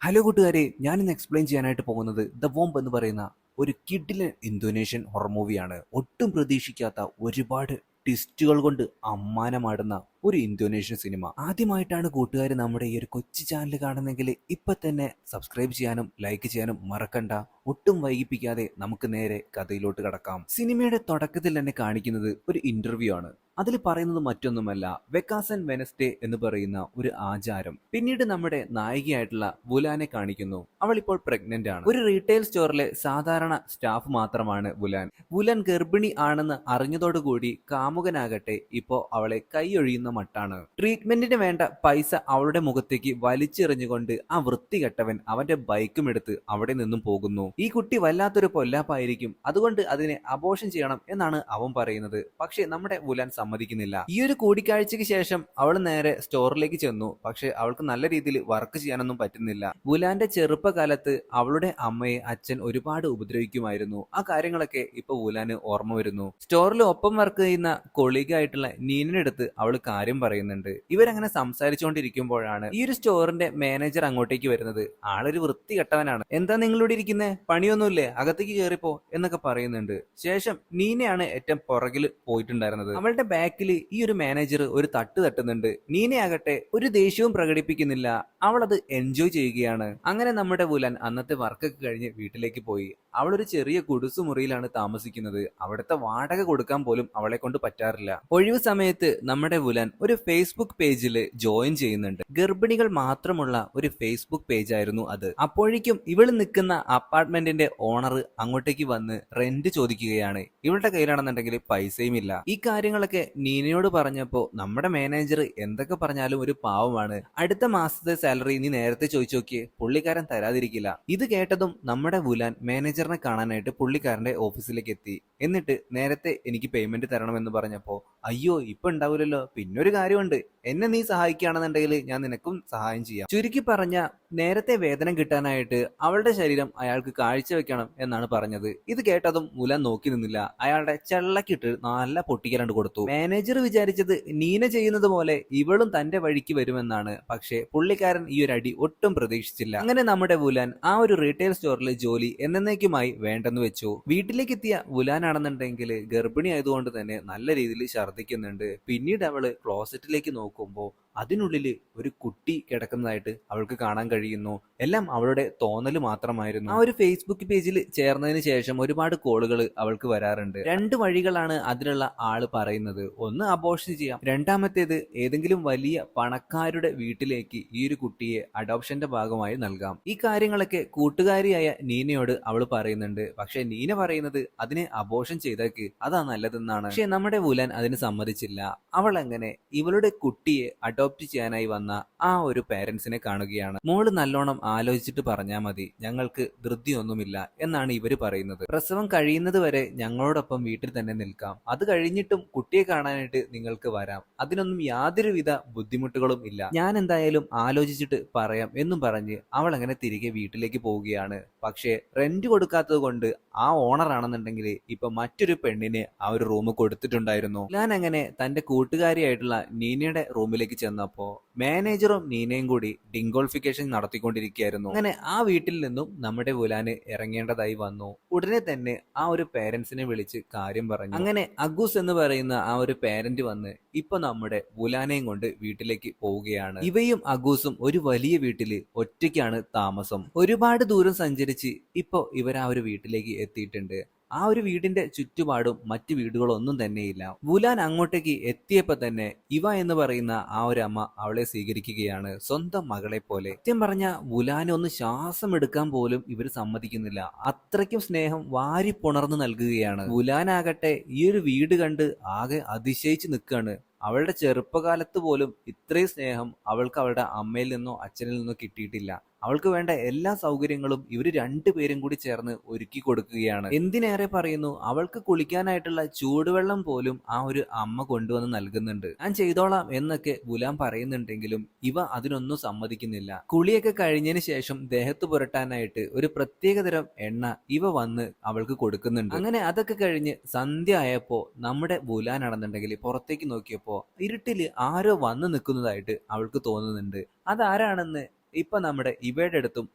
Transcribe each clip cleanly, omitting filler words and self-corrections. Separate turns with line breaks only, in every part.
Hello കൂട്ടുകാരെ, ഞാനിന്ന് explain ചെയ്യാനായിട്ട് പോകുന്നത് ദ വോംബ് എന്ന് പറയുന്ന ഒരു കിഡിലൻ ഇന്തോനേഷ്യൻ ഹൊറർ മൂവിയാണ്. ഒട്ടും പ്രതീക്ഷിക്കാത്ത ഒരുപാട് ട്വിസ്റ്റുകൾ കൊണ്ട് അമ്മാനമാടുന്ന ഒരു ഇന്തോനേഷ്യൻ സിനിമ. ആദ്യമായിട്ടാണ് കൂട്ടുകാർ നമ്മുടെ ഈ ഒരു കൊച്ചു ചാനൽ കാണുന്നെങ്കിൽ ഇപ്പൊ തന്നെ സബ്സ്ക്രൈബ് ചെയ്യാനും ലൈക്ക് ചെയ്യാനും മറക്കണ്ട. ഒട്ടും വൈകിപ്പിക്കാതെ നമുക്ക് നേരെ കഥയിലോട്ട് കടക്കാം. സിനിമയുടെ തുടക്കത്തിൽ തന്നെ കാണിക്കുന്നത് ഒരു ഇന്റർവ്യൂ ആണ്. അതിൽ പറയുന്നത് മറ്റൊന്നുമല്ല, വെക്കാസൻ വെനസ്ഡേ എന്ന് പറയുന്ന ഒരു ആചാരം. പിന്നീട് നമ്മുടെ നായികയായിട്ടുള്ള വുലാനെ കാണിക്കുന്നു. അവൾ ഇപ്പോൾ പ്രഗ്നന്റ് ആണ്. ഒരു റീറ്റെയിൽ സ്റ്റോറിലെ സാധാരണ സ്റ്റാഫ് മാത്രമാണ് വുലാൻ. വുലാൻ ഗർഭിണി ആണെന്ന് അറിഞ്ഞതോടുകൂടി കാമുകനാകട്ടെ ഇപ്പോ അവളെ കൈയൊഴിയുന്ന മട്ടാണ്. ട്രീറ്റ്മെന്റിന് വേണ്ട പൈസ അവളുടെ മുഖത്തേക്ക് വലിച്ചെറിഞ്ഞുകൊണ്ട് ആ വൃത്തികെട്ടവൻ അവന്റെ ബൈക്കും എടുത്ത് അവിടെ നിന്നും പോകുന്നു. ഈ കുട്ടി വല്ലാത്തൊരു പൊല്ലാപ്പായിരിക്കും, അതുകൊണ്ട് അതിനെ അബോർഷൻ ചെയ്യണം എന്നാണ് അവൻ പറയുന്നത്. പക്ഷെ നമ്മുടെ വുലാൻ സമ്മതിക്കുന്നില്ല. ഈ ഒരു കൂടിക്കാഴ്ചയ്ക്ക് ശേഷം അവൾ നേരെ സ്റ്റോറിലേക്ക് ചെന്നു. പക്ഷെ അവൾക്ക് നല്ല രീതിയിൽ വർക്ക് ചെയ്യാനൊന്നും പറ്റുന്നില്ല. വുലാന്റെ ചെറുപ്പകാലത്ത് അവളുടെ അമ്മയെ അച്ഛൻ ഒരുപാട് ഉപദ്രവിക്കുമായിരുന്നു. ആ കാര്യങ്ങളൊക്കെ ഇപ്പൊ വുലാന് ഓർമ്മ വരുന്നു. സ്റ്റോറിൽ ഒപ്പം വർക്ക് ചെയ്യുന്ന കൊളീഗായിട്ടുള്ള നീനിനടുത്ത് അവൾ കാര്യം പറയുന്നുണ്ട്. ഇവരങ്ങനെ സംസാരിച്ചുകൊണ്ടിരിക്കുമ്പോഴാണ് ഈ ഒരു സ്റ്റോറിന്റെ മാനേജർ അങ്ങോട്ടേക്ക് വരുന്നത്. ആളൊരു വൃത്തികെട്ടവനാണ്. എന്താ നിങ്ങളിവിടെ ഇരിക്കുന്നേ, പണിയൊന്നുമില്ലേ, അകത്തേക്ക് കയറിപ്പോ എന്നൊക്കെ പറയുന്നുണ്ട്. ശേഷം നീനയാണ് ഏറ്റവും പുറകിൽ പോയിട്ടുണ്ടായിരുന്നത്. അവളുടെ ബാക്കിൽ ഈ ഒരു മാനേജർ ഒരു തട്ട് തട്ടുന്നുണ്ട്. നീനയാകട്ടെ ഒരു ദേഷ്യവും പ്രകടിപ്പിക്കുന്നില്ല. അവൾ അത് എൻജോയ് ചെയ്യുകയാണ്. അങ്ങനെ നമ്മുടെ വുലാൻ അന്നത്തെ വർക്കൊക്കെ കഴിഞ്ഞ് വീട്ടിലേക്ക് പോയി. അവളൊരു ചെറിയ കുടുസു മുറിയിലാണ് താമസിക്കുന്നത്. അവിടുത്തെ വാടക കൊടുക്കാൻ പോലും അവളെ കൊണ്ട് പറ്റാറില്ല. ഒഴിവു സമയത്ത് നമ്മുടെ വുലാൻ ഒരു ഫേസ്ബുക്ക് പേജിൽ ജോയിൻ ചെയ്യുന്നുണ്ട്. ഗർഭിണികൾ മാത്രമുള്ള ഒരു ഫേസ്ബുക്ക് പേജ് ആയിരുന്നു അത്. അപ്പോഴേക്കും ഇവള് നിൽക്കുന്ന അപ്പാർട്ട്മെന്റിന്റെ ഓണർ അങ്ങോട്ടേക്ക് വന്ന് റെന്റ് ചോദിക്കുകയാണ്. ഇവളുടെ കയ്യിലാണെന്നുണ്ടെങ്കിൽ പൈസയും ഇല്ല. ഈ കാര്യങ്ങളൊക്കെ നീനയോട് പറഞ്ഞപ്പോ നമ്മുടെ മാനേജർ എന്തൊക്കെ പറഞ്ഞാലും ഒരു പാവമാണ്. അടുത്ത മാസത്തെ സാലറി നീ നേരത്തെ ചോദിച്ചു നോക്കിയേ, പുള്ളിക്കാരൻ തരാതിരിക്കില്ല. ഇത് കേട്ടതും നമ്മുടെ വുലാൻ മാനേജറിനെ കാണാനായിട്ട് പുള്ളിക്കാരന്റെ ഓഫീസിലേക്ക് എത്തി. എന്നിട്ട് നേരത്തെ എനിക്ക് പേയ്മെന്റ് തരണമെന്ന് പറഞ്ഞപ്പോ, അയ്യോ ഇപ്പൊ ഉണ്ടാവില്ലല്ലോ, പിന്നൊരു കാര്യമുണ്ട്, എന്നെ നീ സഹായിക്കുകയാണെന്നുണ്ടെങ്കിൽ ഞാൻ നിനക്കും സഹായം ചെയ്യാം. ചുരുക്കി പറഞ്ഞ നേരത്തെ വേതനം കിട്ടാനായിട്ട് അവളുടെ ശരീരം അയാൾക്ക് കാഴ്ചവെക്കണം എന്നാണ് പറഞ്ഞത്. ഇത് കേട്ടതും വുലാൻ നോക്കി നിന്നില്ല. അയാളുടെ ചെള്ളക്കിട്ട് നല്ല പൊട്ടിക്കലണ്ട് കൊടുത്തു. മാനേജർ വിചാരിച്ചത് നീന ചെയ്യുന്നത് പോലെ ഇവളും തന്റെ വഴിക്ക് വരുമെന്നാണ്. പക്ഷെ പുള്ളിക്കാരൻ ഈ ഒരു അടി ഒട്ടും പ്രതീക്ഷിച്ചില്ല. അങ്ങനെ നമ്മുടെ വുലാൻ ആ ഒരു റീറ്റെയിൽ സ്റ്റോറിലെ ജോലി എന്നേക്കുമായി വേണ്ടെന്ന് വെച്ചു. വീട്ടിലേക്ക് എത്തിയ വുലാനാണെന്നുണ്ടെങ്കിൽ ഗർഭിണി ആയതുകൊണ്ട് തന്നെ നല്ല രീതിയിൽ ഛർദ്ദിക്കുന്നുണ്ട്. പിന്നീട് അവള് ക്ലോസറ്റിലേക്ക് നോക്കുമ്പോൾ അതിനുള്ളിൽ ഒരു കുട്ടി കിടക്കുന്നതായിട്ട് അവൾക്ക് കാണാൻ കഴിയുന്നു. എല്ലാം അവളുടെ തോന്നല് മാത്രമായിരുന്നു. ആ ഒരു ഫേസ്ബുക്ക് പേജിൽ ചേർന്നതിന് ശേഷം ഒരുപാട് കോളുകൾ അവൾക്ക് വരാറുണ്ട്. രണ്ട് വഴികളാണ് അതിനുള്ള ആള് പറയുന്നത്. ഒന്ന് അബോർഷൻ ചെയ്യാം, രണ്ടാമത്തേത് ഏതെങ്കിലും വലിയ പണക്കാരുടെ വീട്ടിലേക്ക് ഈ ഒരു കുട്ടിയെ അഡോപ്ഷന്റെ ഭാഗമായി നൽകാം. ഈ കാര്യങ്ങളൊക്കെ കൂട്ടുകാരിയായ നീനയോട് അവൾ പറയുന്നുണ്ട്. പക്ഷെ നീന പറയുന്നത് അതിനെ അബോർഷൻ ചെയ്തേക്ക്, അതാ നല്ലതെന്നാണ്. പക്ഷെ നമ്മുടെ വുലാൻ അതിന് സമ്മതിച്ചില്ല. അവൾ അങ്ങനെ ഇവളുടെ കുട്ടിയെ അഡോപ്റ്റ് ചെയ്യാനായി വന്ന ആ ഒരു പേരൻസിനെ കാണുകയാണ്. മോള് നല്ലോണം ആലോചിച്ചിട്ട് പറഞ്ഞാൽ മതി, ഞങ്ങൾക്ക് ധൃതിയൊന്നുമില്ല എന്നാണ് ഇവര് പറയുന്നത്. പ്രസവം കഴിയുന്നത് വരെ ഞങ്ങളോടൊപ്പം വീട്ടിൽ തന്നെ നിൽക്കാം, അത് കഴിഞ്ഞിട്ടും കുട്ടിയെ കാണാനായിട്ട് നിങ്ങൾക്ക് വരാം, അതിനൊന്നും യാതൊരുവിധ ബുദ്ധിമുട്ടുകളും ഇല്ല, ഞാൻ എന്തായാലും ആലോചിച്ചിട്ട് പറയാം എന്നും പറഞ്ഞ് അവൾ അങ്ങനെ തിരികെ വീട്ടിലേക്ക് പോവുകയാണ്. പക്ഷേ റെന്റ് കൊടുക്കാത്തത് കൊണ്ട് ആ ഓണർ ആണെന്നുണ്ടെങ്കിൽ ഇപ്പൊ മറ്റൊരു പെണ്ണിന് ആ ഒരു റൂം കൊടുത്തിട്ടുണ്ടായിരുന്നു. ഞാൻ അങ്ങനെ തന്റെ കൂട്ടുകാരിയായിട്ടുള്ള നീനയുടെ റൂമിലേക്ക് ചെന്നപ്പോ മാനേജറും നീനയും കൂടി ഡിങ്കോൾഫിക്കേഷൻ നടത്തിക്കൊണ്ടിരിക്കുകയായിരുന്നു. അങ്ങനെ ആ വീട്ടിൽ നിന്നും നമ്മുടെ വുലാന് ഇറങ്ങേണ്ടതായി വന്നു. ഉടനെ തന്നെ ആ ഒരു പേരൻസിനെ വിളിച്ച് കാര്യം പറഞ്ഞു. അങ്ങനെ അഗൂസ് എന്ന് പറയുന്ന ആ ഒരു പേരന്റ് വന്ന് ഇപ്പൊ നമ്മുടെ വുലാനെയും കൊണ്ട് വീട്ടിലേക്ക് പോവുകയാണ്. ഇവയും അഗൂസും ഒരു വലിയ വീട്ടില് ഒറ്റയ്ക്കാണ് താമസം. ഒരുപാട് ദൂരം സഞ്ചരിച്ച് ഇപ്പൊ ഇവർ ആ ഒരു വീട്ടിലേക്ക് എത്തിയിട്ടുണ്ട്. ആ ഒരു വീടിന്റെ ചുറ്റുപാടും മറ്റു വീടുകളൊന്നും തന്നെയില്ല. വുലാൻ അങ്ങോട്ടേക്ക് എത്തിയപ്പോ തന്നെ ഇവ എന്ന് പറയുന്ന ആ ഒരു അമ്മ അവളെ സ്വീകരിക്കുകയാണ് സ്വന്തം മകളെ പോലെ. സത്യം പറഞ്ഞ വുലാനെ ഒന്ന് ശ്വാസം എടുക്കാൻ പോലും ഇവർ സമ്മതിക്കുന്നില്ല. അത്രയ്ക്കും സ്നേഹം വാരി പുണർന്നു നൽകുകയാണ്. വുലാനാകട്ടെ ഈ ഒരു വീട് കണ്ട് ആകെ അതിശയിച്ച് നിൽക്കുകയാണ്. അവളുടെ ചെറുപ്പകാലത്ത് പോലും ഇത്രയും സ്നേഹം അവൾക്ക് അവളുടെ അമ്മയിൽ നിന്നോ അച്ഛനിൽ നിന്നോ കിട്ടിയിട്ടില്ല. അവൾക്ക് വേണ്ട എല്ലാ സൗകര്യങ്ങളും ഇവര് രണ്ടുപേരും കൂടി ചേർന്ന് ഒരുക്കി കൊടുക്കുകയാണ്. എന്തിനേറെ പറയുന്നു, അവൾക്ക് കുളിക്കാനായിട്ടുള്ള ചൂടുവെള്ളം പോലും ആ ഒരു അമ്മ കൊണ്ടുവന്ന് നൽകുന്നുണ്ട്. ഞാൻ ചെയ്തോളാം എന്നൊക്കെ വുലാൻ പറയുന്നുണ്ടെങ്കിലും ഇവ അതിനൊന്നും സമ്മതിക്കുന്നില്ല. കുളിയൊക്കെ കഴിഞ്ഞതിന് ശേഷം ദേഹത്ത് പുരട്ടാനായിട്ട് ഒരു പ്രത്യേകതരം എണ്ണ ഇവ വന്ന് അവൾക്ക് കൊടുക്കുന്നുണ്ട്. അങ്ങനെ അതൊക്കെ കഴിഞ്ഞ് സന്ധ്യ ആയപ്പോ നമ്മുടെ വുലാൻ ആണെന്നുണ്ടെങ്കിൽ പുറത്തേക്ക് നോക്കിയപ്പോ ഇരുട്ടില് ആരോ വന്നു നിൽക്കുന്നതായിട്ട് അവൾക്ക് തോന്നുന്നുണ്ട്. അതാരാണെന്ന് ഇപ്പൊ നമ്മുടെ ഇവയുടെ അടുത്തും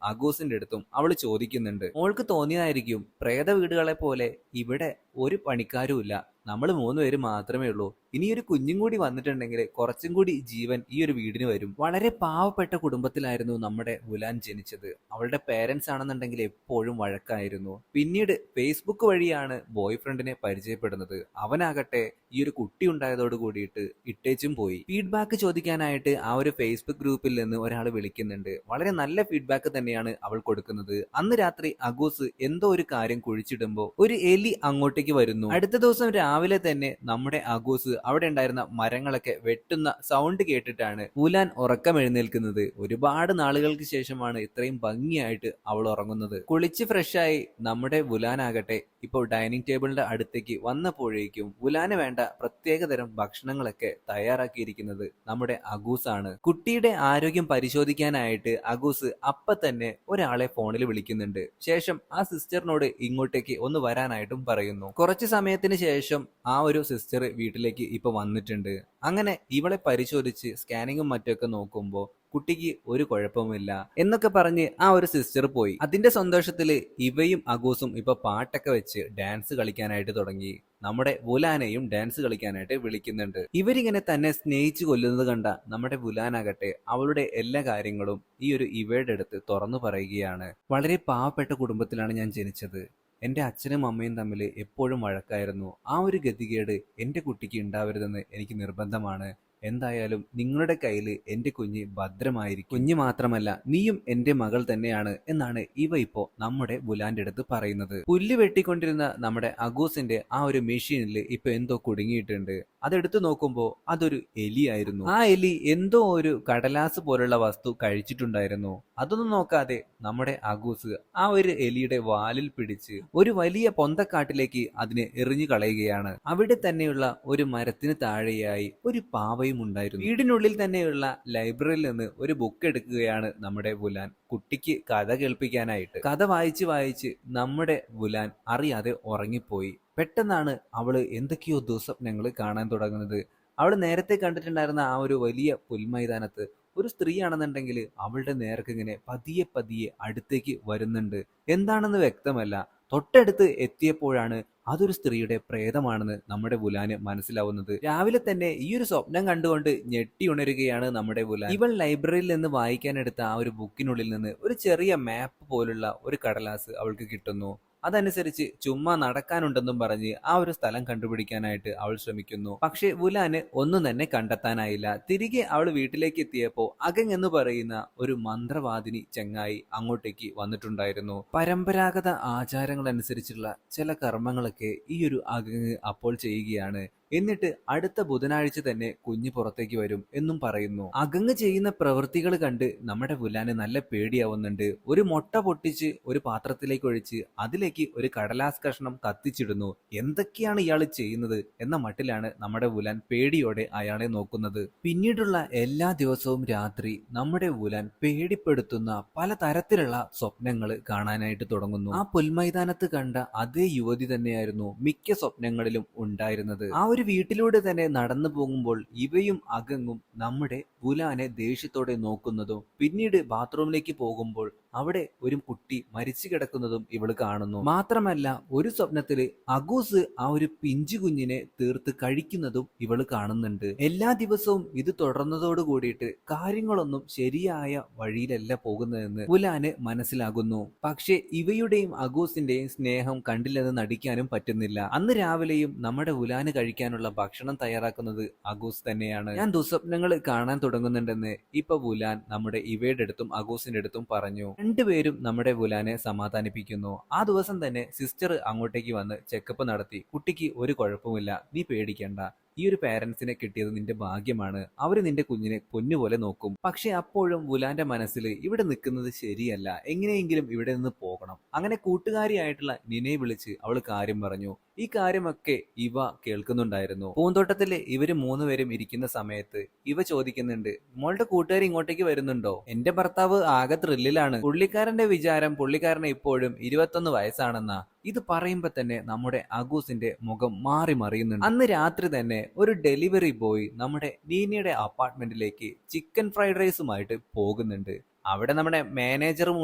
അഗൂസിന്റെ അടുത്തും അവള് ചോദിക്കുന്നുണ്ട്. മോൾക്ക് തോന്നിയതായിരിക്കും, പ്രേത വീടുകളെ പോലെ ഇവിടെ ഒരു പണിക്കാരും ഇല്ല, നമ്മൾ 3 പേര് മാത്രമേ ഉള്ളൂ, ഇനി ഒരു കുഞ്ഞും കൂടി വന്നിട്ടുണ്ടെങ്കിൽ കുറച്ചും കൂടി ജീവൻ ഈ ഒരു വീടിന് വരും. വളരെ പാവപ്പെട്ട കുടുംബത്തിലായിരുന്നു നമ്മുടെ വുലാൻ ജനിച്ചത്. അവളുടെ പേരൻസ് ആണെന്നുണ്ടെങ്കിൽ എപ്പോഴും വഴക്കായിരുന്നു. പിന്നീട് ഫേസ്ബുക്ക് വഴിയാണ് ബോയ് ഫ്രണ്ടിനെ പരിചയപ്പെടുന്നത്. അവനാകട്ടെ ഈ ഒരു കുട്ടി ഉണ്ടായതോട് കൂടിയിട്ട് ഇട്ടേച്ചും പോയി. ഫീഡ്ബാക്ക് ചോദിക്കാനായിട്ട് ആ ഒരു ഫേസ്ബുക്ക് ഗ്രൂപ്പിൽ നിന്ന് ഒരാൾ വിളിക്കുന്നുണ്ട്. വളരെ നല്ല ഫീഡ്ബാക്ക് തന്നെയാണ് അവൾ കൊടുക്കുന്നത്. അന്ന് രാത്രി അഗൂസ് എന്തോ ഒരു കാര്യം കുഴിച്ചിടുമ്പോ ഒരു എലി അങ്ങോട്ടേക്ക് വരുന്നു. അടുത്ത ദിവസം രാവിലെ തന്നെ നമ്മുടെ അഗൂസ് അവിടെ ഉണ്ടായിരുന്ന മരങ്ങളൊക്കെ വെട്ടുന്ന സൗണ്ട് കേട്ടിട്ടാണ് വുലാൻ ഉറക്കം എഴുന്നേൽക്കുന്നത്. ഒരുപാട് നാളുകൾക്ക് ശേഷമാണ് ഇത്രയും ഭംഗിയായിട്ട് അവൾ ഉറങ്ങുന്നത്. കുളിച്ച് ഫ്രഷായി നമ്മുടെ വുലാൻ ആകട്ടെ ഇപ്പോൾ ഡൈനിങ് ടേബിളിന്റെ അടുത്തേക്ക് വന്നപ്പോഴേക്കും വുലാന് വേണ്ട പ്രത്യേകതരം ഭക്ഷണങ്ങളൊക്കെ തയ്യാറാക്കിയിരിക്കുന്നത് നമ്മുടെ അഗൂസ് ആണ്. കുട്ടിയുടെ ആരോഗ്യം പരിശോധിക്കാനായിട്ട് അഗൂസ് അപ്പ തന്നെ ഒരാളെ ഫോണിൽ വിളിക്കുന്നുണ്ട്. ശേഷം ആ സിസ്റ്ററിനോട് ഇങ്ങോട്ടേക്ക് ഒന്ന് വരാനായിട്ടും പറയുന്നു. കുറച്ചു സമയത്തിന് ശേഷം ആ ഒരു സിസ്റ്റർ വീട്ടിലേക്ക് ഇപ്പൊ വന്നിട്ടുണ്ട്. അങ്ങനെ ഇവളെ പരിശോധിച്ച് സ്കാനിങ്ങും മറ്റൊക്കെ നോക്കുമ്പോ കുട്ടിക്ക് ഒരു കുഴപ്പമില്ല എന്നൊക്കെ പറഞ്ഞ് ആ ഒരു സിസ്റ്റർ പോയി. അതിന്റെ സന്തോഷത്തില് ഇവയും അഗൂസും ഇപ്പൊ പാട്ടൊക്കെ വെച്ച് ഡാൻസ് കളിക്കാനായിട്ട് തുടങ്ങി. നമ്മുടെ വുലാനെയും ഡാൻസ് കളിക്കാനായിട്ട് വിളിക്കുന്നുണ്ട്. ഇവരിങ്ങനെ തന്നെ സ്നേഹിച്ചു കൊല്ലുന്നത് കണ്ട നമ്മുടെ വുലാനാകട്ടെ അവളുടെ എല്ലാ കാര്യങ്ങളും ഈ ഒരു ഇവയുടെ അടുത്ത് തുറന്നു പറയുകയാണ്. വളരെ പാവപ്പെട്ട കുടുംബത്തിലാണ് ഞാൻ ജനിച്ചത്. എന്റെ അച്ഛനും അമ്മയും തമ്മിൽ എപ്പോഴും വഴക്കായിരുന്നു. ആ ഒരു ഗതികേട് എന്റെ കുട്ടിക്ക് ഉണ്ടാവരുതെന്ന് എനിക്ക് നിർബന്ധമാണ്. എന്തായാലും നിങ്ങളുടെ കയ്യിൽ എന്റെ കുഞ്ഞ് ഭദ്രമായിരിക്കും. കുഞ്ഞ് മാത്രമല്ല, നീയും എന്റെ മകൾ തന്നെയാണ് എന്നാണ് ഇവ ഇപ്പോ നമ്മുടെ വുലാന്റെ അടുത്ത് പറയുന്നത്. പുല്ല് വെട്ടിക്കൊണ്ടിരുന്ന നമ്മുടെ അഗൂസിന്റെ ആ ഒരു മെഷീനിൽ ഇപ്പൊ എന്തോ കുടുങ്ങിയിട്ടുണ്ട്. അതെടുത്തു നോക്കുമ്പോ അതൊരു എലിയായിരുന്നു. ആ എലി എന്തോ ഒരു കടലാസ് പോലുള്ള വസ്തു കഴിച്ചിട്ടുണ്ടായിരുന്നു. അതൊന്നും നോക്കാതെ നമ്മുടെ അഗൂസ് ആ ഒരു എലിയുടെ വാലിൽ പിടിച്ച് ഒരു വലിയ പൊന്തക്കാട്ടിലേക്ക് അതിനെ എറിഞ്ഞു കളയുകയാണ്. അവിടെ തന്നെയുള്ള ഒരു മരത്തിന് താഴെയായി ഒരു പാവയും ഉണ്ടായിരുന്നു. വീടിനുള്ളിൽ തന്നെയുള്ള ലൈബ്രറിയിൽ നിന്ന് ഒരു ബുക്ക് എടുക്കുകയാണ് നമ്മുടെ വുലാൻ കുട്ടിക്ക് കഥ കേൾപ്പിക്കാനായിട്ട്. കഥ വായിച്ച് വായിച്ച് നമ്മുടെ വുലാൻ അറിയാതെ ഉറങ്ങിപ്പോയി. പെട്ടെന്നാണ് അവള് എന്തൊക്കെയോ ദുസ്വപ്നങ്ങൾ കാണാൻ തുടങ്ങുന്നത്. അവൾ നേരത്തെ കണ്ടിട്ടുണ്ടായിരുന്ന ആ ഒരു വലിയ പുൽമൈതാനത്ത് ഒരു സ്ത്രീയാണെന്നുണ്ടെങ്കിൽ അവളുടെ നേർക്ക് ഇങ്ങനെ പതിയെ പതിയെ അടുത്തേക്ക് വരുന്നുണ്ട്. എന്താണെന്ന് വ്യക്തമല്ല. തൊട്ടടുത്ത് എത്തിയപ്പോഴാണ് അതൊരു സ്ത്രീയുടെ പ്രേതമാണെന്ന് നമ്മുടെ വുലാന് മനസ്സിലാവുന്നത്. രാവിലെ തന്നെ ഈ ഒരു സ്വപ്നം കണ്ടുകൊണ്ട് ഞെട്ടി ഉണരുകയാണ് നമ്മുടെ വുലാൻ. ഇവൾ ലൈബ്രറിയിൽ നിന്ന് വായിക്കാനെടുത്ത ആ ഒരു ബുക്കിനുള്ളിൽ നിന്ന് ഒരു ചെറിയ മാപ്പ് പോലുള്ള ഒരു കടലാസ് അവൾക്ക് കിട്ടുന്നു. അതനുസരിച്ച് ചുമ്മാ നടക്കാനുണ്ടെന്നും പറഞ്ഞ് ആ ഒരു സ്ഥലം കണ്ടുപിടിക്കാനായിട്ട് അവൾ ശ്രമിക്കുന്നു. പക്ഷെ വുലാന് ഒന്നും തന്നെ കണ്ടെത്താനായില്ല. തിരികെ അവൾ വീട്ടിലേക്ക് എത്തിയപ്പോ അഗങ് എന്ന് പറയുന്ന ഒരു മന്ത്രവാദിനി ചെങ്ങായി അങ്ങോട്ടേക്ക് വന്നിട്ടുണ്ടായിരുന്നു. പരമ്പരാഗത ആചാരങ്ങൾ അനുസരിച്ചുള്ള ചില കർമ്മങ്ങളൊക്കെ ഈ ഒരു അഗങ് അപ്പോൾ ചെയ്യുകയാണ്. എന്നിട്ട് അടുത്ത ബുധനാഴ്ച തന്നെ കുഞ്ഞ് പുറത്തേക്ക് വരും എന്നും പറയുന്നു. അഗങ് ചെയ്യുന്ന പ്രവൃത്തികൾ കണ്ട് നമ്മുടെ വുലാന് നല്ല പേടിയാവുന്നുണ്ട്. ഒരു മുട്ട പൊട്ടിച്ച് ഒരു പാത്രത്തിലേക്ക് ഒഴിച്ച് അതിലേക്ക് ഒരു കടലാസ് കഷ്ണം കത്തിച്ചിടുന്നു. എന്തൊക്കെയാണ് ഇയാൾ ചെയ്യുന്നത് എന്ന മട്ടിലാണ് നമ്മുടെ വുലാൻ പേടിയോടെ അയാളെ നോക്കുന്നത്. പിന്നീടുള്ള എല്ലാ ദിവസവും രാത്രി നമ്മുടെ വുലാൻ പേടിപ്പെടുത്തുന്ന പലതരത്തിലുള്ള സ്വപ്നങ്ങൾ കാണാനായിട്ട് തുടങ്ങുന്നു. ആ പുൽമൈതാനത്ത് കണ്ട അതേ യുവതി തന്നെയായിരുന്നു മിക്ക സ്വപ്നങ്ങളിലും ഉണ്ടായിരുന്നത്. ആ ഒരു വീട്ടിലൂടെ തന്നെ നടന്നു പോകുമ്പോൾ ഇവയും അഗങ്ങും നമ്മുടെ വുലാനെ ദേഷ്യത്തോടെ നോക്കുന്നതും പിന്നീട് ബാത്റൂമിലേക്ക് പോകുമ്പോൾ അവിടെ ഒരു കുട്ടി മരിച്ചു കിടക്കുന്നതും ഇവള് കാണുന്നു. മാത്രമല്ല ഒരു സ്വപ്നത്തില് അഗൂസ് ആ ഒരു പിഞ്ചു കുഞ്ഞിനെ തീർത്ത് കഴിക്കുന്നതും ഇവള് കാണുന്നുണ്ട്. എല്ലാ ദിവസവും ഇത് തുടർന്നതോട് കൂടിയിട്ട് കാര്യങ്ങളൊന്നും ശരിയായ വഴിയിലല്ല പോകുന്നതെന്ന് വുലാന് മനസ്സിലാകുന്നു. പക്ഷെ ഇവയുടെയും അഗൂസിന്റെയും സ്നേഹം കണ്ടില്ലെന്ന് നടിക്കാനും പറ്റുന്നില്ല. അന്ന് രാവിലെയും നമ്മുടെ വുലാന് കഴിക്കാനുള്ള ഭക്ഷണം തയ്യാറാക്കുന്നത് അഗൂസ് തന്നെയാണ്. ഞാൻ ദുസ്വപ്നങ്ങൾ കാണാൻ തുടങ്ങുന്നുണ്ടെന്ന് ഇപ്പൊ വുലാൻ നമ്മുടെ ഇവയുടെ അടുത്തും അഗൂസിന്റെ അടുത്തും പറഞ്ഞു. രണ്ടുപേരും നമ്മുടെ വുലാനെ സമാധാനിപ്പിക്കുന്നു. ആ ദിവസം തന്നെ സിസ്റ്റർ അങ്ങോട്ടേക്ക് വന്ന് ചെക്കപ്പ് നടത്തി. കുട്ടിക്ക് ഒരു കുഴപ്പമില്ല, നീ പേടിക്കണ്ട, ഈ ഒരു പാരന്റ്സിനെ കിട്ടിയത് നിന്റെ ഭാഗ്യമാണ്, അവര് നിന്റെ കുഞ്ഞിനെ പൊന്നുപോലെ നോക്കും. പക്ഷെ അപ്പോഴും വുലാന്റെ മനസ്സിൽ ഇവിടെ നിൽക്കുന്നത് ശരിയല്ല, എങ്ങനെയെങ്കിലും ഇവിടെ നിന്ന് പോകണം. അങ്ങനെ കൂട്ടുകാരിയായിട്ടുള്ള നിനെ വിളിച്ച് അവള് കാര്യം പറഞ്ഞു. ഈ കാര്യമൊക്കെ ഇവ കേൾക്കുന്നുണ്ടായിരുന്നു. പൂന്തോട്ടത്തില് ഇവര് 3 പേരും ഇരിക്കുന്ന സമയത്ത് ഇവ ചോദിക്കുന്നുണ്ട്, മോളുടെ കൂട്ടുകാരി ഇങ്ങോട്ടേക്ക് വരുന്നുണ്ടോ? എന്റെ ഭർത്താവ് ആകെ ത്രില്ലിലാണ്, പുള്ളിക്കാരന്റെ വിചാരം പുള്ളിക്കാരന് ഇപ്പോഴും 21 വയസ്സാണെന്നാ. ഇത് പറയുമ്പോ തന്നെ നമ്മുടെ അഗൂസിന്റെ മുഖം മാറി മറിയുന്നുണ്ട്. അന്ന് രാത്രി തന്നെ ഒരു ഡെലിവറി ബോയ് നമ്മുടെ നീനയുടെ അപ്പാർട്ട്മെന്റിലേക്ക് ചിക്കൻ ഫ്രൈഡ് റൈസുമായിട്ട് പോകുന്നുണ്ട്. അവിടെ നമ്മുടെ മാനേജറും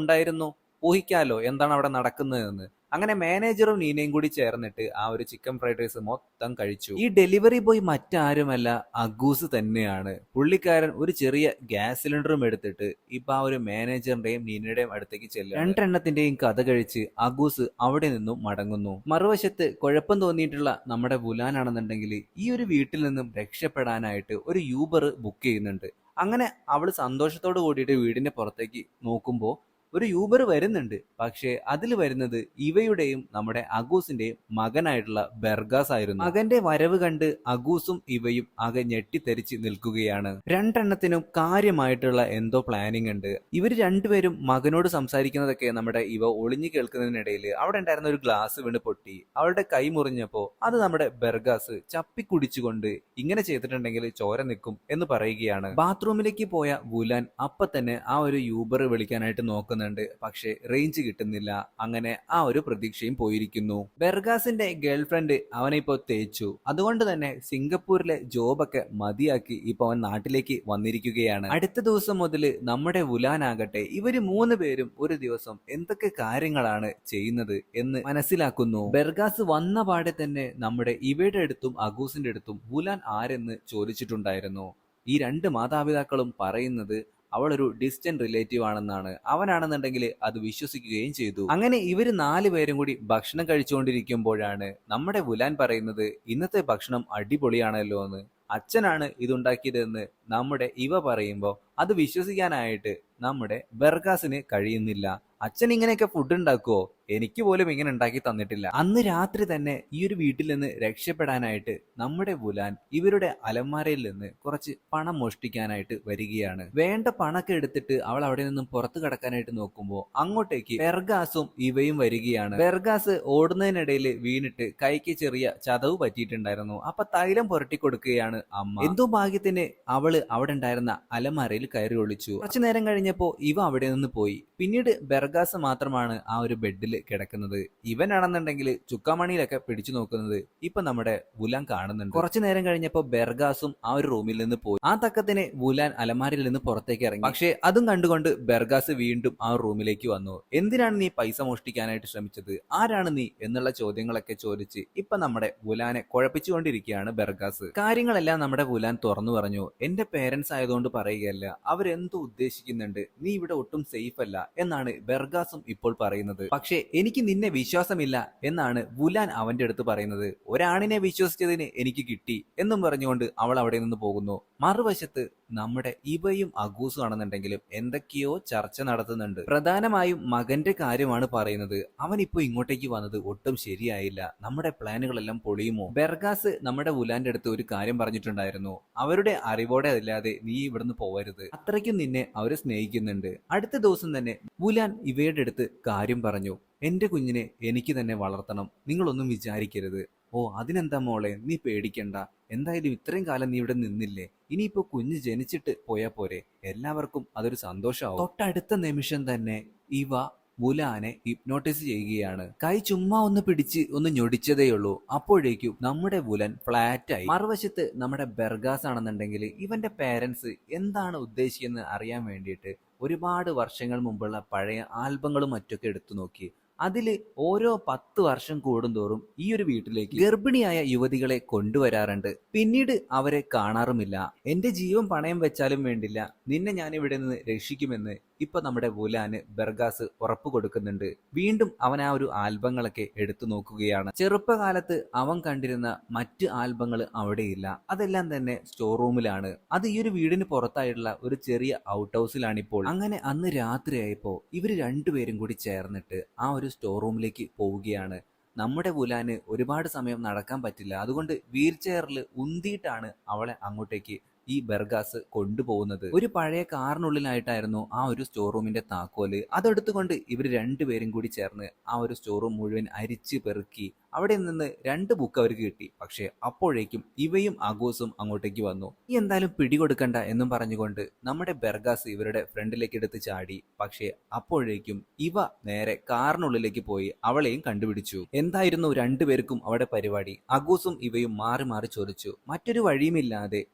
ഉണ്ടായിരുന്നു. ഊഹിക്കാലോ എന്താണ് അവിടെ നടക്കുന്നതെന്ന്. അങ്ങനെ മാനേജറും നീനയും കൂടി ചേർന്നിട്ട് ആ ഒരു ചിക്കൻ ഫ്രൈഡ് റൈസ് മൊത്തം കഴിച്ചു. ഈ ഡെലിവറി ബോയ് മറ്റാരുമല്ല, അഗൂസ് തന്നെയാണ്. പുള്ളിക്കാരൻ ഒരു ചെറിയ ഗ്യാസ് സിലിണ്ടറും എടുത്തിട്ട് ഇപ്പൊ ആ ഒരു മാനേജറിന്റെയും നീനയുടെയും അടുത്തേക്ക് ചെല്ലുക. രണ്ടെണ്ണത്തിന്റെയും കഥ കഴിച്ച് അഗൂസ് അവിടെ നിന്നും മടങ്ങുന്നു. മറുവശത്ത് കുഴപ്പം തോന്നിയിട്ടുള്ള നമ്മുടെ ബുലാനാണെന്നുണ്ടെങ്കിൽ ഈ ഒരു വീട്ടിൽ നിന്നും രക്ഷപ്പെടാനായിട്ട് ഒരു യൂബർ ബുക്ക് ചെയ്യുന്നുണ്ട്. അങ്ങനെ അവള് സന്തോഷത്തോട് കൂടിയിട്ട് വീടിന്റെ പുറത്തേക്ക് നോക്കുമ്പോൾ ഒരു യൂബർ വരുന്നുണ്ട്. പക്ഷേ അതിൽ വരുന്നത് ഇവയുടെയും നമ്മുടെ അഗൂസിന്റെയും മകനായിട്ടുള്ള ബെർഗാസ് ആയിരുന്നു. മകന്റെ വരവ് കണ്ട് അഗൂസും ഇവയും ആകെ ഞെട്ടിത്തെറിച്ച് നിൽക്കുകയാണ്. രണ്ടെണ്ണത്തിനും കാര്യമായിട്ടുള്ള എന്തോ പ്ലാനിങ് ഉണ്ട്. ഇവര് രണ്ടുപേരും മകനോട് സംസാരിക്കുന്നതൊക്കെ നമ്മുടെ ഇവ ഒളിഞ്ഞു കേൾക്കുന്നതിനിടയിൽ അവിടെ ഉണ്ടായിരുന്ന ഒരു ഗ്ലാസ് വീണ് പൊട്ടി അവളുടെ കൈ മുറിഞ്ഞപ്പോ അത് നമ്മുടെ ബെർഗാസ് ചപ്പിക്കുടിച്ചുകൊണ്ട് ഇങ്ങനെ ചെയ്തിട്ടുണ്ടെങ്കിൽ ചോര നിൽക്കും എന്ന് പറയുകയാണ്. ബാത്റൂമിലേക്ക് പോയ വുലാൻ അപ്പൊ തന്നെ ആ ഒരു യൂബർ വിളിക്കാനായിട്ട് നോക്കുന്നുണ്ട്. പക്ഷെ റേഞ്ച് കിട്ടുന്നില്ല. അങ്ങനെ ആ ഒരു പ്രതീക്ഷയും പോയിരിക്കുന്നു. ബെർഗാസിന്റെ ഗേൾഫ്രണ്ട് അവനെ ഇപ്പോ തേച്ചു. അതുകൊണ്ട് തന്നെ സിംഗപ്പൂരിലെ ജോബൊക്കെ മതിയാക്കി ഇപ്പൊ അവൻ നാട്ടിലേക്ക് വന്നിരിക്കുകയാണ്. അടുത്ത ദിവസം മുതൽ നമ്മുടെ വുലാനാകട്ടെ ഇവര് മൂന്ന് പേരും ഒരു ദിവസം എന്തൊക്കെ കാര്യങ്ങളാണ് ചെയ്യുന്നത് എന്ന് മനസ്സിലാക്കുന്നു. ബെർഗാസ് വന്ന പാടെ തന്നെ നമ്മുടെ ഇവയുടെ അടുത്തും അഗൂസിന്റെ അടുത്തും വുലാൻ ആരെന്ന് ചോദിച്ചിട്ടുണ്ടായിരുന്നു. ഈ രണ്ട് മാതാപിതാക്കളും പറയുന്നത് അവളൊരു ഡിസ്റ്റന്റ് റിലേറ്റീവ് ആണെന്നാണ്. അവനാണെന്നുണ്ടെങ്കിൽ അത് വിശ്വസിക്കുകയും ചെയ്തു. അങ്ങനെ ഇവര് നാലുപേരും കൂടി ഭക്ഷണം കഴിച്ചുകൊണ്ടിരിക്കുമ്പോഴാണ് നമ്മുടെ വുലാൻ പറയുന്നത് ഇന്നത്തെ ഭക്ഷണം അടിപൊളിയാണല്ലോ എന്ന്. അച്ഛനാണ് ഇതുണ്ടാക്കിയതെന്ന് നമ്മുടെ ഇവ പറയുമ്പോൾ അത് വിശ്വസിക്കാനായിട്ട് നമ്മുടെ ബെർഗാസിന് കഴിയുന്നില്ല. അച്ഛൻ ഇങ്ങനെയൊക്കെ ഫുഡ് ഉണ്ടാക്കുവോ? എനിക്ക് പോലും ഇങ്ങനെ ഉണ്ടാക്കി തന്നിട്ടില്ല. അന്ന് രാത്രി തന്നെ ഈ ഒരു വീട്ടിൽ നിന്ന് രക്ഷപ്പെടാനായിട്ട് നമ്മുടെ വുലാൻ ഇവരുടെ അലമാരയിൽ നിന്ന് കുറച്ച് പണം മോഷ്ടിക്കാനായിട്ട് വരികയാണ്. വേണ്ട പണൊക്കെ എടുത്തിട്ട് അവൾ അവിടെ നിന്നും പുറത്തു കടക്കാനായിട്ട് നോക്കുമ്പോൾ അങ്ങോട്ടേക്ക് ബെർഗാസും ഇവയും വരികയാണ്. ബെർഗാസ് ഓടുന്നതിനിടയിൽ വീണിട്ട് കൈക്ക് ചെറിയ ചതവ് പറ്റിയിട്ടുണ്ടായിരുന്നു. അപ്പൊ തൈലം പുരട്ടി കൊടുക്കുകയാണ് അമ്മ. എന്തോ ഭാഗ്യത്തിന് അവള് അവിടെ ഉണ്ടായിരുന്ന അലമാരയിൽ കയറി ഒളിച്ചു. കുറച്ചു നേരം കഴിഞ്ഞപ്പോ ഇവ അവിടെ നിന്ന് പോയി. പിന്നീട് ബെർഗാസ് മാത്രമാണ് ആ ഒരു ബെഡിൽ കിടക്കുന്നത്. ഇവനാണെന്നുണ്ടെങ്കിൽ ചുക്കാമണിയിലൊക്കെ പിടിച്ചു നോക്കുന്നത് ഇപ്പൊ നമ്മുടെ വുലാൻ കാണുന്നുണ്ട്. കുറച്ചു നേരം കഴിഞ്ഞപ്പോ ബെർഗാസും ആ ഒരു റൂമിൽ നിന്ന് പോയി. ആ തക്കത്തിന് വുലാൻ അലമാരയിൽ നിന്ന് പുറത്തേക്ക് ഇറങ്ങി. പക്ഷെ അതും കണ്ടുകൊണ്ട് ബെർഗാസ് വീണ്ടും ആ റൂമിലേക്ക് വന്നു. എന്തിനാണ് നീ പൈസ മോഷ്ടിക്കാനായിട്ട് ശ്രമിച്ചത്? ആരാണ് നീ എന്നുള്ള ചോദ്യങ്ങളൊക്കെ ചോദിച്ച് ഇപ്പൊ നമ്മുടെ വുലാനെ കുഴപ്പിച്ചുകൊണ്ടിരിക്കുകയാണ് ബെർഗാസ്. കാര്യങ്ങളെല്ലാം നമ്മുടെ വുലാൻ തുറന്നു പറഞ്ഞു. എന്റെ പേരൻസ് ആയതുകൊണ്ട് പറയുകയല്ല, അവരെന്തോ ഉദ്ദേശിക്കുന്നുണ്ട്. നീ ഇവിടെ ഒട്ടും സേഫ് അല്ല എന്നാണ് ബെർഗാസും ഇപ്പോൾ പറയുന്നത്. പക്ഷേ എനിക്ക് നിന്നെ വിശ്വാസമില്ല എന്നാണ് വുലാൻ അവന്റെ അടുത്ത് പറയുന്നത്. ഒരാണിനെ വിശ്വസിച്ചതിന് എനിക്ക് കിട്ടി എന്നും പറഞ്ഞുകൊണ്ട് അവൾ അവിടെ നിന്ന് പോകുന്നു. മറുവശത്ത് നമ്മുടെ ഇവയും അഗൂസും ആണെന്നുണ്ടെങ്കിലും എന്തൊക്കെയോ ചർച്ച നടത്തുന്നുണ്ട്. പ്രധാനമായും മകന്റെ കാര്യമാണ് പറയുന്നത്. അവൻ ഇപ്പൊ ഇങ്ങോട്ടേക്ക് വന്നത് ഒട്ടും ശരിയായില്ല. നമ്മുടെ പ്ലാനുകളെല്ലാം പൊളിയുമോ? ബെർഗാസ് നമ്മുടെ വുലാന്റെ അടുത്ത് ഒരു കാര്യം പറഞ്ഞിട്ടുണ്ടായിരുന്നു. അവരുടെ അറിവോടെ അല്ലാതെ നീ ഇവിടുന്ന് പോവരുത്. അത്രയ്ക്കും നിന്നെ അവര് സ്നേഹിക്കുന്നുണ്ട്. അടുത്ത ദിവസം തന്നെ വുലാൻ ഇവയുടെ അടുത്ത് കാര്യം പറഞ്ഞു. എന്റെ കുഞ്ഞിനെ എനിക്ക് തന്നെ വളർത്തണം. നിങ്ങളൊന്നും വിചാരിക്കരുത്. ഓ അതിനെന്താ മോളെ, നീ പേടിക്കണ്ട. എന്തായാലും ഇത്രയും കാലം നീ ഇവിടെ നിന്നില്ലേ, ഇനിയിപ്പോ കുഞ്ഞ് ജനിച്ചിട്ട് പോയാ പോരെ. എല്ലാവർക്കും അതൊരു സന്തോഷമാവും. തൊട്ടടുത്ത നിമിഷം തന്നെ ഇവ വുലാനെ ഹിപ്നോട്ടൈസ് ചെയ്യുകയാണ്. കൈ ചുമ്മാ ഒന്ന് പിടിച്ച് ഒന്ന് ഞൊടിച്ചതേയുള്ളൂ. അപ്പോഴേക്കും നമ്മുടെ വുലാൻ ഫ്ലാറ്റായി. മറുവശത്ത് നമ്മുടെ ബെർഗാസ് ആണെന്നുണ്ടെങ്കിൽ ഇവന്റെ പേരൻസ് എന്താണ് ഉദ്ദേശിക്കുന്നത് അറിയാൻ വേണ്ടിയിട്ട് ഒരുപാട് വർഷങ്ങൾ മുമ്പുള്ള പഴയ ആൽബങ്ങളും മറ്റൊക്കെ എടുത്തു നോക്കി. അതില് ഓരോ 10 വർഷം കൂടുന്തോറും ഈ ഒരു വീട്ടിലേക്ക് ഗർഭിണിയായ യുവതികളെ കൊണ്ടുവരാറുണ്ട്. പിന്നീട് അവരെ കാണാറുമില്ല. എന്റെ ജീവൻ പണയം വെച്ചാലും വേണ്ടില്ല, നിന്നെ ഞാൻ ഇവിടെ നിന്ന് രക്ഷിക്കുമെന്ന് ഇപ്പൊ നമ്മുടെ വുലാന് ബെർഗാസ് ഉറപ്പ് കൊടുക്കുന്നുണ്ട്. വീണ്ടും അവൻ ആ ഒരു ആൽബങ്ങളൊക്കെ എടുത്തു നോക്കുകയാണ്. ചെറുപ്പകാലത്ത് അവൻ കണ്ടിരുന്ന മറ്റ് ആൽബങ്ങൾ അവിടെയില്ല. അതെല്ലാം തന്നെ സ്റ്റോർ റൂമിലാണ്. അത് ഈ ഒരു വീടിന് പുറത്തായിട്ടുള്ള ഒരു ചെറിയ ഔട്ട് ഹൗസിലാണിപ്പോൾ. അങ്ങനെ അന്ന് രാത്രിയായപ്പോ ഇവര് രണ്ടുപേരും കൂടി ചേർന്നിട്ട് ആ ഒരു സ്റ്റോർ റൂമിലേക്ക് പോവുകയാണ്. നമ്മുടെ വുലാന് ഒരുപാട് സമയം നടക്കാൻ പറ്റില്ല. അതുകൊണ്ട് വീൽ ചെയറിൽ ഉന്തിയിട്ടാണ് അവളെ അങ്ങോട്ടേക്ക് ഈ ബെർഗാസ് കൊണ്ടുപോകുന്നത്. ഒരു പഴയ കാറിനുള്ളിലായിട്ടായിരുന്നു ആ ഒരു സ്റ്റോർ റൂമിന്റെ താക്കോല്. അതെടുത്തുകൊണ്ട് ഇവർ രണ്ടുപേരും കൂടി ചേർന്ന് ആ ഒരു സ്റ്റോർ റൂം മുഴുവൻ അരിച്ച് പെറുക്കി അവിടെ നിന്ന് 2 ബുക്ക് അവർക്ക് കിട്ടി. പക്ഷെ അപ്പോഴേക്കും ഇവയും അഗൂസും അങ്ങോട്ടേക്ക് വന്നു. ഈ എന്തായാലും പിടികൊടുക്കണ്ട എന്നും പറഞ്ഞുകൊണ്ട് നമ്മുടെ ബെർഗാസ് ഇവരുടെ ഫ്രണ്ടിലേക്ക് എടുത്ത് ചാടി. പക്ഷെ അപ്പോഴേക്കും ഇവ നേരെ കാറിനുള്ളിലേക്ക് പോയി അവളെയും കണ്ടുപിടിച്ചു. എന്തായിരുന്നു രണ്ടുപേർക്കും അവിടെ പരിപാടി? അഗൂസും ഇവയും മാറി മാറി ചോദിച്ചു. മറ്റൊരു വഴിയുമില്ലാതെ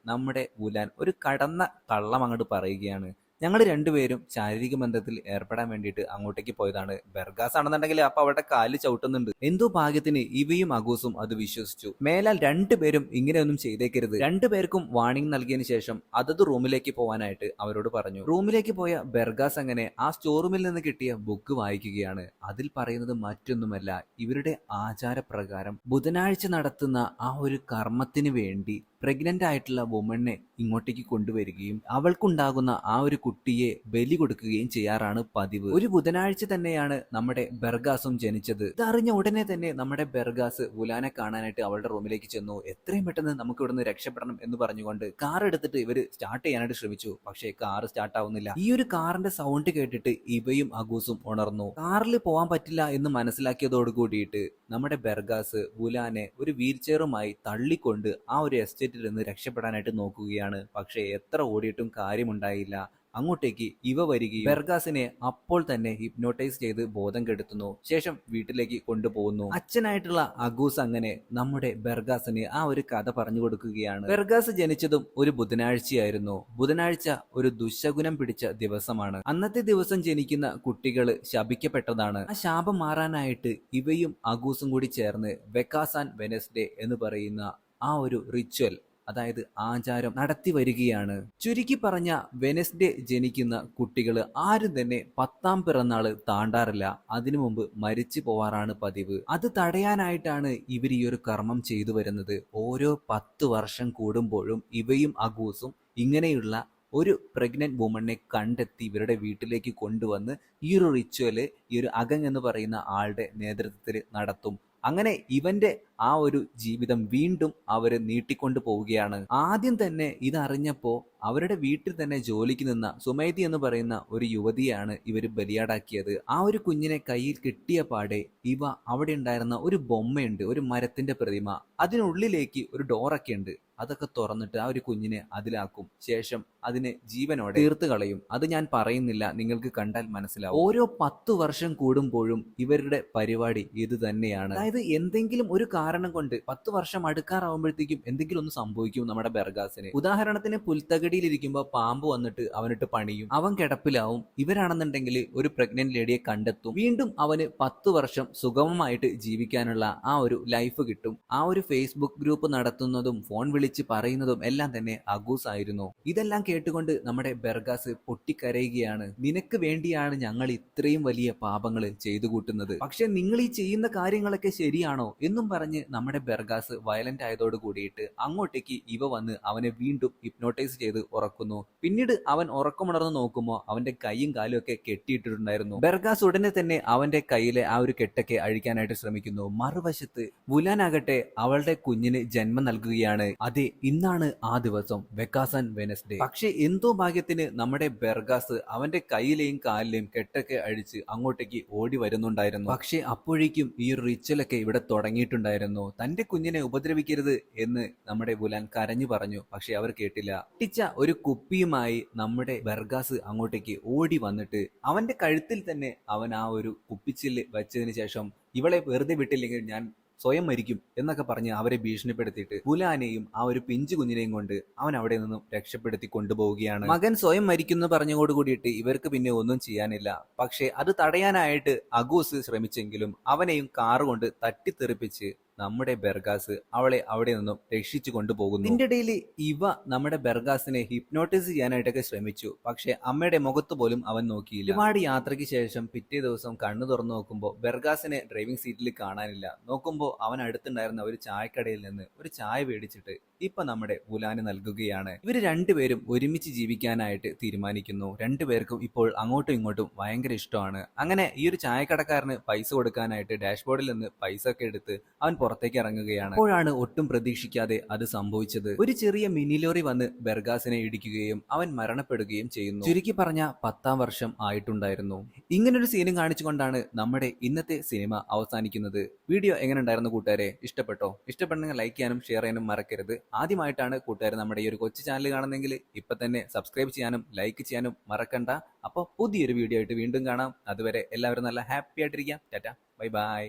നമ്മുടെ വുലാൻ ഒരു കടന്ന കള്ളം അങ്ങോട്ട് പറയുകയാണ്. ഞങ്ങൾ രണ്ടുപേരും ശാരീരിക ബന്ധത്തിൽ ഏർപ്പെടാൻ വേണ്ടിയിട്ട് അങ്ങോട്ടേക്ക് പോയതാണ്. ബെർഗാസ് ആണെന്നുണ്ടെങ്കിൽ അപ്പൊ അവരുടെ കാല് ചവിട്ടുന്നുണ്ട്. എന്തോ ഭാഗ്യത്തിന് ഇവയും അഗൂസും അത് വിശ്വസിച്ചു. മേലാൽ രണ്ടുപേരും ഇങ്ങനെയൊന്നും ചെയ്തേക്കരുത്. രണ്ടുപേർക്കും വാർണിംഗ് നൽകിയതിനു ശേഷം അതത് റൂമിലേക്ക് പോകാനായിട്ട് അവരോട് പറഞ്ഞു. റൂമിലേക്ക് പോയ ബെർഗാസ് അങ്ങനെ ആ സ്റ്റോർ റൂമിൽ നിന്ന് കിട്ടിയ ബുക്ക് വായിക്കുകയാണ്. അതിൽ പറയുന്നത് മറ്റൊന്നുമല്ല, ഇവരുടെ ആചാരപ്രകാരം ബുധനാഴ്ച നടത്തുന്ന ആ ഒരു കർമ്മത്തിന് വേണ്ടി പ്രഗ്നന്റ് ആയിട്ടുള്ള വുമണിനെ ഇങ്ങോട്ടേക്ക് കൊണ്ടുവരികയും അവൾക്കുണ്ടാകുന്ന ആ ഒരു കുട്ടിയെ ബലി കൊടുക്കുകയും ചെയ്യാറാണ് പതിവ്. ഒരു ബുധനാഴ്ച തന്നെയാണ് നമ്മുടെ ബെർഗാസും ജനിച്ചത്. ഇതറിഞ്ഞ ഉടനെ തന്നെ നമ്മുടെ ബെർഗാസ് വുലാനെ കാണാനായിട്ട് അവളുടെ റൂമിലേക്ക് ചെന്നു. എത്രയും പെട്ടെന്ന് നമുക്ക് ഇവിടുന്ന് രക്ഷപ്പെടണം എന്ന് പറഞ്ഞുകൊണ്ട് കാർ എടുത്തിട്ട് ഇവര് സ്റ്റാർട്ട് ചെയ്യാനായിട്ട് ശ്രമിച്ചു. പക്ഷേ കാർ സ്റ്റാർട്ട് ആവുന്നില്ല. ഈ ഒരു കാറിന്റെ സൗണ്ട് കേട്ടിട്ട് ഇവയും അഗൂസും ഉണർന്നു. കാറിൽ പോകാൻ പറ്റില്ല എന്ന് മനസ്സിലാക്കിയതോട് കൂടിയിട്ട് നമ്മുടെ ബെർഗാസ് വുലാനെ ഒരു വീൽ ചെയറുമായി തള്ളിക്കൊണ്ട് ആ ഒരു എസ്റ്റേറ്റിൽ നിന്ന് രക്ഷപ്പെടാനായിട്ട് നോക്കുകയാണ്. പക്ഷേ എത്ര ഓടിയിട്ടും കാര്യമുണ്ടായില്ല. അങ്ങോട്ടേക്ക് ഇവ വരികയും ബെർഗാസിനെ അപ്പോൾ തന്നെ ഹിപ്നോട്ടൈസ് ചെയ്ത് ബോധം കെടുത്തുന്നു. ശേഷം വീട്ടിലേക്ക് കൊണ്ടുപോകുന്നു. അച്ഛനായിട്ടുള്ള അഗൂസ് അങ്ങനെ നമ്മുടെ ബെർഗാസിന് ആ ഒരു കഥ പറഞ്ഞു കൊടുക്കുകയാണ്. ബെർഗാസ് ജനിച്ചതും ഒരു ബുധനാഴ്ചയായിരുന്നു. ബുധനാഴ്ച ഒരു ദുശകുനം പിടിച്ച ദിവസമാണ്. അന്നത്തെ ദിവസം ജനിക്കുന്ന കുട്ടികൾ ശപിക്കപ്പെട്ടതാണ്. ആ ശാപം മാറാനായിട്ട് ഇവയും അഗൂസും കൂടി ചേർന്ന് വെക്കാസാൻ വെനസ്ഡേ എന്ന് പറയുന്ന ആ ഒരു റിച്വൽ, അതായത് ആചാരം നടത്തി വരികയാണ്. ചുരുക്കി പറഞ്ഞ വെനസ്ഡേ ജനിക്കുന്ന കുട്ടികൾ ആരും തന്നെ 10ാം പിറന്നാള് താണ്ടാറില്ല. അതിനു മുമ്പ് മരിച്ചു പോവാറാണ് പതിവ്. അത് തടയാനായിട്ടാണ് ഇവർ ഈ ഒരു കർമ്മം ചെയ്തു വരുന്നത്. ഓരോ 10 വർഷം കൂടുമ്പോഴും ഇവയും അഗൂസും ഇങ്ങനെയുള്ള ഒരു പ്രഗ്നന്റ് വുമണിനെ കണ്ടെത്തി ഇവരുടെ വീട്ടിലേക്ക് കൊണ്ടുവന്ന് ഈ ഒരു റിച്വല് ഈ ഒരു അഗങ് എന്ന് പറയുന്ന ആളുടെ നേതൃത്വത്തിൽ നടത്തും. അങ്ങനെ ഇവന്റെ ആ ഒരു ജീവിതം വീണ്ടും അവര് നീട്ടിക്കൊണ്ടു പോവുകയാണ്. ആദ്യം തന്നെ ഇതറിഞ്ഞപ്പോ അവരുടെ വീട്ടിൽ തന്നെ ജോലിക്ക് നിന്ന സുമൈതി എന്ന് പറയുന്ന ഒരു യുവതിയാണ് ഇവര് ബലിയാടാക്കിയത്. ആ ഒരു കുഞ്ഞിനെ കയ്യിൽ കിട്ടിയ പാടെ ഇവ അവിടെ ഉണ്ടായിരുന്ന ഒരു ബൊമ്മയുണ്ട്, ഒരു മരത്തിന്റെ പ്രതിമ, അതിനുള്ളിലേക്ക് ഒരു ഡോറൊക്കെ ഉണ്ട്. അതൊക്കെ തുറന്നിട്ട് ആ ഒരു കുഞ്ഞിനെ അതിലാക്കും. ശേഷം അതിനെ ജീവനോടെ തീർത്ത് കളയും. അത് ഞാൻ പറയുന്നില്ല, നിങ്ങൾക്ക് കണ്ടാൽ മനസ്സിലാവും. ഓരോ 10 വർഷം കൂടുമ്പോഴും ഇവരുടെ പരിപാടി ഇത് തന്നെയാണ്. അതായത് എന്തെങ്കിലും ഒരു കാരണം കൊണ്ട് 10 വർഷം അടുക്കാറാവുമ്പോഴത്തേക്കും എന്തെങ്കിലും ഒന്ന് സംഭവിക്കും നമ്മുടെ ബെർഗാസിന്. ഉദാഹരണത്തിന് പുൽത്തകടിയിലിരിക്കുമ്പോൾ പാമ്പ് വന്നിട്ട് അവനിട്ട് പണിയും, അവൻ കിടപ്പിലാവും. ഇവരാണെന്നുണ്ടെങ്കിൽ ഒരു പ്രഗ്നന്റ് ലേഡിയെ കണ്ടെത്തും. വീണ്ടും അവന് 10 വർഷം സുഗമമായിട്ട് ജീവിക്കാനുള്ള ആ ഒരു ലൈഫ് കിട്ടും. ആ ഒരു ഫേസ്ബുക്ക് ഗ്രൂപ്പ് നടത്തുന്നതും ഫോൺ വിളിച്ച് പറയുന്നതും എല്ലാം തന്നെ അഗൂസ് ആയിരുന്നു. ഇതെല്ലാം കേട്ടുകൊണ്ട് നമ്മുടെ ബെർഗാസ് പൊട്ടിക്കരയുകയാണ്. നിനക്ക് വേണ്ടിയാണ് ഞങ്ങൾ ഇത്രയും വലിയ പാപങ്ങൾ ചെയ്തു കൂട്ടുന്നത്, പക്ഷെ നിങ്ങൾ ഈ ചെയ്യുന്ന കാര്യങ്ങളൊക്കെ ശരിയാണോ എന്നും പറഞ്ഞ് നമ്മുടെ ബെർഗാസ് വയലന്റ് ആയതോട് കൂടിയിട്ട് അങ്ങോട്ടേക്ക് ഇവ വന്ന് അവനെ വീണ്ടും ഹിപ്നോട്ടൈസ് ചെയ്ത് ഉറക്കുന്നു. പിന്നീട് അവൻ ഉറക്കമുണർന്ന് നോക്കുമ്പോൾ അവന്റെ കൈയും കാലും ഒക്കെ കെട്ടിയിട്ടിട്ടുണ്ടായിരുന്നു. ബെർഗാസ് ഉടനെ തന്നെ അവന്റെ കയ്യിലെ ആ ഒരു കെട്ടൊക്കെ അഴിക്കാനായിട്ട് ശ്രമിക്കുന്നു. മറുവശത്ത് വുലാനാകട്ടെ അവളുടെ കുഞ്ഞിന് ജന്മം നൽകുകയാണ്. അതെ, ഇന്നാണ് ആ ദിവസം, വെക്കാസാൻ വെനസ്ഡേ. പക്ഷെ എന്തോ ഭാഗ്യത്തിന് നമ്മുടെ ബെർഗാസ് അവന്റെ കയ്യിലെയും കാലിലെയും കെട്ടൊക്കെ അഴിച്ച് അങ്ങോട്ടേക്ക് ഓടി വരുന്നുണ്ടായിരുന്നു. പക്ഷെ അപ്പോഴേക്കും ഈ ഒരു റിച്വലൊക്കെ ഇവിടെ തുടങ്ങിയിട്ടുണ്ടായിരുന്നു. തന്റെ കുഞ്ഞിനെ ഉപദ്രവിക്കരുത് എന്ന് നമ്മുടെ വുലാൻ കരഞ്ഞു പറഞ്ഞു. പക്ഷെ അവർ കേട്ടില്ല. പൊട്ടിച്ച ഒരു കുപ്പിയുമായി നമ്മുടെ ബെർഗാസ് അങ്ങോട്ടേക്ക് ഓടി വന്നിട്ട് അവന്റെ കഴുത്തിൽ തന്നെ അവൻ ആ ഒരു കുപ്പിച്ചില്ല് വെച്ചതിന് ശേഷം ഇവളെ വെറുതെ വിട്ടില്ലെങ്കിൽ ഞാൻ സ്വയം മരിക്കും എന്നൊക്കെ പറഞ്ഞ് അവരെ ഭീഷണിപ്പെടുത്തിയിട്ട് വുലാനെയും ആ ഒരു പിഞ്ചു കുഞ്ഞിനെയും കൊണ്ട് അവൻ അവിടെ നിന്നും രക്ഷപ്പെടുത്തി കൊണ്ടുപോവുകയാണ്. മകൻ സ്വയം മരിക്കുന്നു പറഞ്ഞോട് കൂടിയിട്ട് ഇവർക്ക് പിന്നെ ഒന്നും ചെയ്യാനില്ല. പക്ഷെ അത് തടയാനായിട്ട് അഗൂസ് ശ്രമിച്ചെങ്കിലും അവനെയും കാറുകൊണ്ട് തട്ടിത്തെറിപ്പിച്ച് നമ്മുടെ ബെർഗാസ് അവളെ അവിടെ നിന്നും രക്ഷിച്ചു കൊണ്ടുപോകുന്നു. ഇതിന്റെ ഇടയിൽ ഇവ നമ്മുടെ ബെർഗാസിനെ ഹിപ്നോട്ടൈസ് ചെയ്യാനായിട്ടൊക്കെ ശ്രമിച്ചു. പക്ഷെ അമ്മയുടെ മുഖത്ത് പോലും അവൻ നോക്കിയില്ല. ഒരുപാട് യാത്രയ്ക്ക് ശേഷം പിറ്റേ ദിവസം കണ്ണു തുറന്നു നോക്കുമ്പോൾ ബെർഗാസിനെ ഡ്രൈവിംഗ് സീറ്റിൽ കാണാനില്ല. നോക്കുമ്പോൾ അവൻ അടുത്തുണ്ടായിരുന്ന ഒരു ചായക്കടയിൽ നിന്ന് ഒരു ചായ മേടിച്ചിട്ട് ഇപ്പൊ നമ്മുടെ വുലാന് നൽകുകയാണ്. ഇവര് രണ്ടുപേരും ഒരുമിച്ച് ജീവിക്കാനായിട്ട് തീരുമാനിക്കുന്നു. രണ്ടുപേർക്കും ഇപ്പോൾ അങ്ങോട്ടും ഇങ്ങോട്ടും ഭയങ്കര ഇഷ്ടമാണ്. അങ്ങനെ ഈ ഒരു ചായക്കടക്കാരന് പൈസ കൊടുക്കാനായിട്ട് ഡാഷ്ബോർഡിൽ നിന്ന് പൈസ ഒക്കെ എടുത്ത് അവൻ പുറത്തേക്ക് ഇറങ്ങുകയാണ്. അപ്പോഴാണ് ഒട്ടും പ്രതീക്ഷിക്കാതെ അത് സംഭവിച്ചത്. ഒരു ചെറിയ മിനി ലോറി വന്ന് ബെർഗാസിനെ ഇടിക്കുകയും അവൻ മരണപ്പെടുകയും ചെയ്യുന്നു. ചുരുക്കി പറഞ്ഞ 10ാം വർഷം ആയിട്ടുണ്ടായിരുന്നു. ഇങ്ങനൊരു സീനും കാണിച്ചുകൊണ്ടാണ് നമ്മുടെ ഇന്നത്തെ സിനിമ അവസാനിക്കുന്നത്. വീഡിയോ എങ്ങനെ ഉണ്ടായിരുന്നു കൂട്ടുകാരെ? ഇഷ്ടപ്പെട്ടോ? ഇഷ്ടപ്പെടുന്നെങ്കിൽ ലൈക്ക് ചെയ്യാനും ഷെയർ ചെയ്യാനും മറക്കരുത്. ആദ്യമായിട്ടാണ് കൂട്ടുകാർ നമ്മുടെ ഈ ഒരു കൊച്ചു ചാനൽ കാണുന്നെങ്കിൽ ഇപ്പൊ തന്നെ സബ്സ്ക്രൈബ് ചെയ്യാനും ലൈക്ക് ചെയ്യാനും മറക്കണ്ട. അപ്പോൾ പുതിയൊരു വീഡിയോ ആയിട്ട് വീണ്ടും കാണാം. അതുവരെ എല്ലാവരും നല്ല ഹാപ്പി ആയിട്ടിരിക്കാം. Tata, bye by.